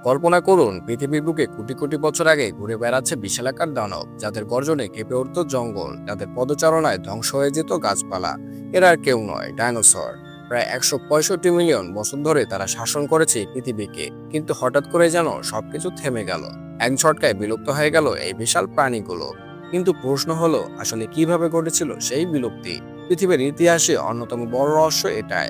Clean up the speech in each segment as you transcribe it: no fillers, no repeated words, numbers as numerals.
কল্পনা করুন, পৃথিবীর বুকে কোটি কোটি বছর আগে ঘুরে বেড়াচ্ছে বিশালাকার দানব, যাদের গর্জনে কেঁপে উঠত জঙ্গল, যাদের পদচারণায় ধ্বংস হয়ে যেত গাছপালা। এরা আর কেউ নয়, ডাইনোসর। প্রায় 165 মিলিয়ন বছর ধরে তারা শাসন করেছে এই পৃথিবীকে। কিন্তু হঠাৎ করে যেন সবকিছু থেমে গেল, এক ঝটকায় বিলুপ্ত হয়ে গেল এই বিশাল প্রাণীগুলো। কিন্তু প্রশ্ন হলো, আসলে কিভাবে ঘটেছিল সেই বিলুপ্তি? পৃথিবীর ইতিহাসে অন্যতম বড় রহস্য এটাই।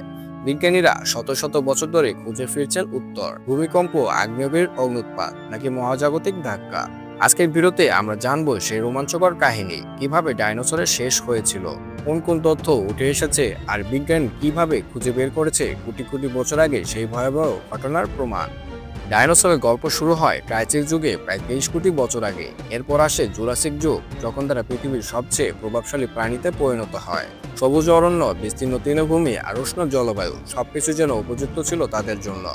বিজ্ঞানীরা শত শত বছর ধরে খুঁজে ফিরছেন উত্তর। ভূমিকম্প, আগ্নেয়গিরির অগ্নুৎপাত, নাকি মহাজাগতিক ধাক্কা? আজকের ভিডিওতে আমরা জানবো সেই রোমাঞ্চকর কাহিনী, কিভাবে ডাইনোসরের শেষ হয়েছিল, কোন কোন তথ্য উঠে এসেছে, আর বিজ্ঞান কিভাবে খুঁজে বের করেছে কোটি কোটি বছর আগে সেই ভয়াবহ ঘটনার প্রমাণ। ডাইনোসরের গল্প শুরু হয় ট্রাইসিক যুগে, প্রায় 23 কোটি বছর আগে। এরপর আসে জুরাসিক যুগ, যখন তারা পৃথিবীর সবচেয়ে প্রভাবশালী প্রাণীতে পরিণত হয়। সবুজ অরণ্য, বিস্তীর্ণ তৃণভূমি আর উষ্ণ জলবায়ু, সবকিছু যেন উপযুক্ত ছিল তাদের জন্য।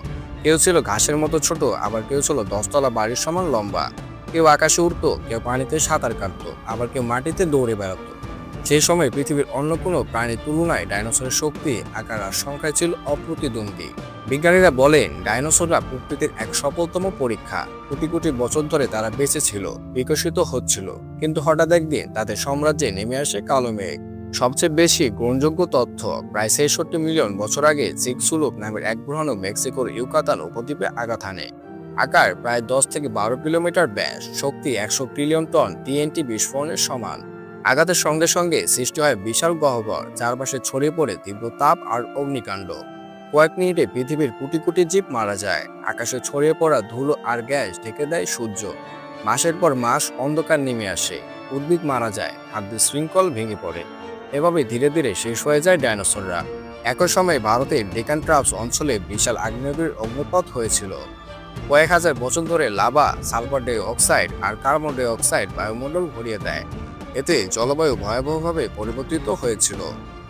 কেউ ছিল ঘাসের মতো ছোট, আবার কেউ ছিল 10 তলা বাড়ির সমান লম্বা। কেউ আকাশে উড়তো, কেউ পানিতে সাঁতার কাটতো, আবার কেউ মাটিতে দৌড়ে বেড়াতো। সেই সময় পৃথিবীর অন্য কোনো প্রাণীর তুলনায় ডাইনোসরের শক্তি, আকার আর সংখ্যায় ছিল অপ্রতিদ্বন্দ্বী। বিজ্ঞানীরা বলেন, ডাইনোসররা প্রকৃতির এক সফলতম পরীক্ষা। কোটি কোটি বছর ধরে তারা বেঁচে ছিল, বিকশিত হচ্ছিল, কিন্তু হঠাৎ একদিন তাদের সাম্রাজ্যে নেমে আসে কালো মেঘ। সবচেয়ে বেশি গ্রহণযোগ্য তথ্য, প্রায় 66 মিলিয়ন বছর আগে চিকসুলুপ নামের এক গ্রহাণু মেক্সিকোর ইউকাতান উপদ্বীপে আঘাত হানে। আকার প্রায় 10 থেকে 12 কিলোমিটার ব্যাস, শক্তি 100 ট্রিলিয়ন টন টিএনটি বিস্ফোরণের সমান। আঘাতের সঙ্গে সঙ্গে সৃষ্টি হয় বিশাল গহ্বর, চারপাশে ছড়িয়ে পড়ে তীব্র তাপ আর অগ্নিকাণ্ড। কয়েক মিনিটে পৃথিবীর কোটি কোটি জীব মারা যায়। আকাশে ছড়িয়ে পড়া ধুলো আর গ্যাস ঢেকে দেয় সূর্য। মাসের পর মাস অন্ধকার নেমে আসে, উদ্ভিদ মারা যায়, খাদ্য শৃঙ্খল ভেঙে পড়ে। এভাবে ধীরে ধীরে শেষ হয়ে যায় ডাইনোসররা। একই সময় ভারতের ডেকান ট্রাপস অঞ্চলে বিশাল আগ্নেয়গিরির অগ্নুৎপাত হয়েছিল। কয়েক হাজার বছর ধরে লাভা, সালফার ডাই অক্সাইড আর কার্বন ডাই অক্সাইড বায়ুমণ্ডল ভরিয়ে দেয়। এতে জলবায়ু ভয়াবহভাবে পরিবর্তিত হয়েছিল,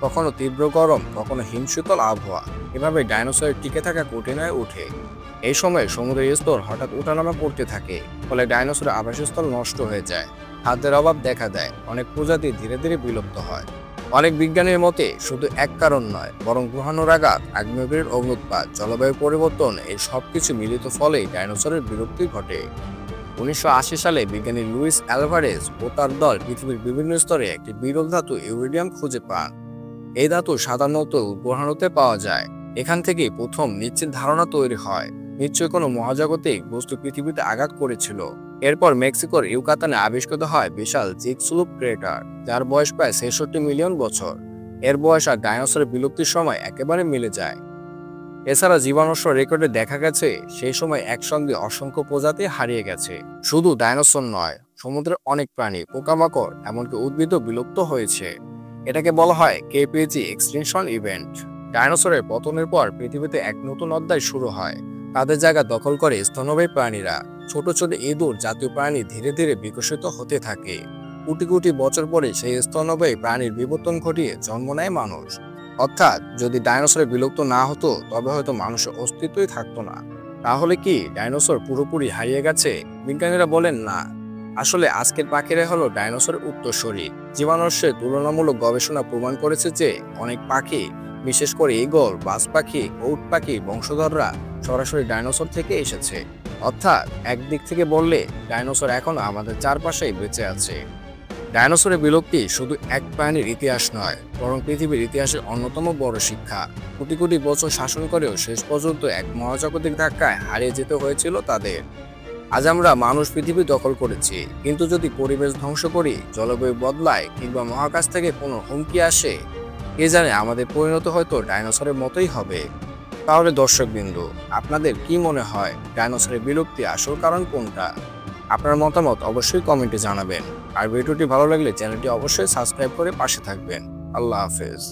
কখনো তীব্র গরম, কখনো হিমশীতল আবহাওয়া। এভাবে ডাইনোসরের টিকে থাকা কঠিন হয়ে ওঠে। এই সময় সমুদ্রের স্তর হঠাৎ ওঠানামা করতে থাকে, ফলে ডাইনোসরের আবাসস্থল নষ্ট হয়ে যায়, খাদ্যের অভাব দেখা দেয়, অনেক প্রজাতি ধীরে ধীরে বিলুপ্ত হয়। অনেক বিজ্ঞানীর মতে শুধু এক কারণ নয়, বরং গ্রহাণুর আঘাত, আগ্নেয়গিরির অগ্নুৎপাত, জলবায়ু পরিবর্তন, এই সবকিছু মিলিত ফলেই ডাইনোসরের বিলুপ্তি ঘটে। 1980 সালে বিজ্ঞানী লুইস অ্যালভারেজ ও তার দল পৃথিবীর বিভিন্ন স্তরে একটি বিরল ধাতু ইউরেডিয়াম খুঁজে পান। এই ধাতু সাধারণত গ্রহাণুতে পাওয়া যায়। এখান থেকেই প্রথম নিশ্চিত ধারণা তৈরি হয়, নিশ্চয়ই কোনো মহাজাগতিক বস্তু পৃথিবীতে আঘাত করেছিল। এরপর মেক্সিকোর ইউকাতানে আবিষ্কৃত হয় বিশাল চিকসুলুপ ক্রেটার, যার বয়স প্রায় 66 মিলিয়ন বছর। এর বয়স আর ডাইনোসরের বিলুপ্তির সময় একেবারে মিলে যায়। এছাড়া জীবাশ্ম রেকর্ডে দেখা গেছে সেই সময় একসঙ্গে অসংখ্য প্রজাতি হারিয়ে গেছে। শুধু ডাইনোসর নয়, সমুদ্রের অনেক প্রাণী, পোকামাকড়, এমনকি উদ্ভিদও বিলুপ্ত হয়েছে। এটাকে বলা হয় কেপিজি এক্সটিংশন ইভেন্ট। ডাইনোসরের পতনের পর পৃথিবীতে এক নতুন অধ্যায় শুরু হয়। তাদের জায়গা দখল করে স্তন্যপায়ী প্রাণীরা। ছোট ছোট ইঁদুর জাতীয় প্রাণী ধীরে ধীরে বিকশিত হতে থাকে। কোটি কোটি বছর পরে সেই স্তন্যপায়ী প্রাণীর বিবর্তন ঘটিয়ে জন্ম নেয় মানুষ। অর্থাৎ যদি ডাইনোসরের বিলুপ্ত না হতো, তবে হয়তো মানুষের অস্তিত্বই থাকতো না। তাহলে কি ডাইনোসর পুরোপুরি হারিয়ে গেছে? বিজ্ঞানীরা বলেন না। আসলে আজকের পাখিরা হলো ডাইনোসরের উত্তরসূরি। জীবাশ্মের তুলনামূলক গবেষণা প্রমাণ করেছে যে অনেক পাখি, বিশেষ করে ঈগল, বাজ পাখি ও উট পাখি বংশধররা সরাসরি ডাইনোসর থেকে এসেছে। অর্থাৎ একদিক থেকে বললে ডাইনোসর এখনো আমাদের চারপাশেই বেঁচে আছে। ডাইনোসরের বিলুপ্তি শুধু এক প্রাণীর ইতিহাস নয়, বরং পৃথিবীর ইতিহাসের অন্যতম বড় শিক্ষা। কোটি কোটি বছর শাসন করেও শেষ পর্যন্ত এক মহাজাগতিক ধাক্কায় হারিয়ে যেতে হয়েছিল তাদের। আজ আমরা মানুষ পৃথিবী দখল করেছি, কিন্তু যদি পরিবেশ ধ্বংস করি, জলবায়ু বদলায়, কিংবা মহাকাশ থেকে কোনো হুমকি আসে, কে জানে আমাদের পরিণত হয়তো ডাইনোসরের মতোই হবে। তাহলে দর্শকবৃন্দু, আপনাদের কি মনে হয় ডাইনোসরের বিলুপ্তি আসল কারণ কোনটা? আপনার মতামত অবশ্যই কমেন্টে জানাবেন। আর ভিডিওটি ভালো লাগলে চ্যানেলটি অবশ্যই সাবস্ক্রাইব করে পাশে থাকবেন। আল্লাহ হাফেজ।